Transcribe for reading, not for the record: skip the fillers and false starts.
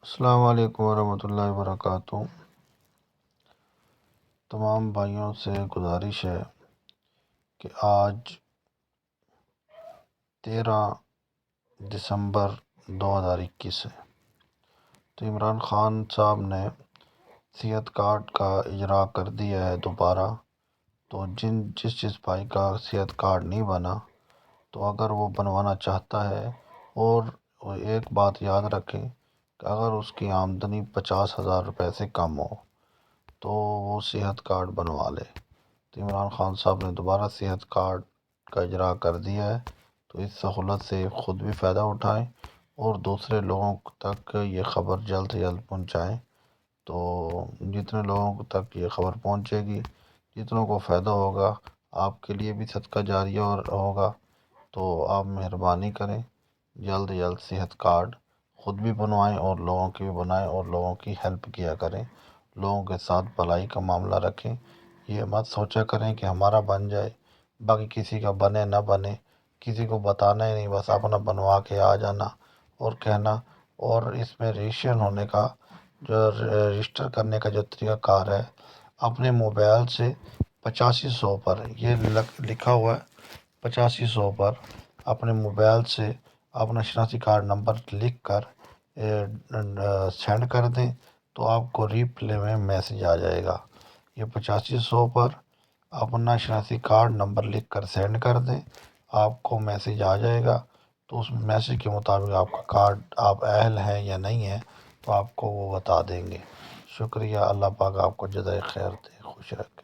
السلام علیکم ورحمۃ اللہ وبرکاتہ۔ تمام بھائیوں سے گزارش ہے کہ آج 13 دسمبر 2021 ہے تو عمران خان صاحب نے صحت کارڈ کا اجرا کر دیا ہے دوبارہ۔ تو جس بھائی کا صحت کارڈ نہیں بنا تو اگر وہ بنوانا چاہتا ہے، اور ایک بات یاد رکھیں کہ اگر اس کی آمدنی 50,000 روپے سے کم ہو تو وہ صحت کارڈ بنوا لے۔ تو عمران خان صاحب نے دوبارہ صحت کارڈ کا اجرا کر دیا ہے، تو اس سہولت سے خود بھی فائدہ اٹھائیں اور دوسرے لوگوں تک یہ خبر جلد سے جلد پہنچائیں۔ تو جتنے لوگوں تک یہ خبر پہنچے گی، جتنوں کو فائدہ ہوگا، آپ کے لیے بھی صدقہ جاریہ ہوگا۔ تو آپ مہربانی کریں، جلد جلد صحت کارڈ خود بھی بنوائیں اور لوگوں کی بھی بنائیں اور لوگوں کی ہیلپ کیا کریں، لوگوں کے ساتھ بھلائی کا معاملہ رکھیں۔ یہ مت سوچا کریں کہ ہمارا بن جائے، باقی کسی کا بنے نہ بنے، کسی کو بتانا ہی نہیں، بس اپنا بنوا کے آ جانا اور کہنا۔ اور اس میں رجسٹریشن ہونے کا رجسٹر کرنے کا جو طریقہ کار ہے، اپنے موبائل سے 8500 پر، یہ لکھا ہوا ہے 8500 پر، اپنے موبائل سے اپنا شناختی کارڈ نمبر لکھ کر سینڈ کر دیں تو آپ کو ریپلے میں میسج آ جائے گا۔ یہ 8500 پر اپنا شناختی کارڈ نمبر لکھ کر سینڈ کر دیں، آپ کو میسج آ جائے گا۔ تو اس میسج کے مطابق آپ کا کارڈ، آپ اہل ہیں یا نہیں ہیں، تو آپ کو وہ بتا دیں گے۔ شکریہ، اللہ پاک آپ کو جزائے خیر دے، خوش رکھے۔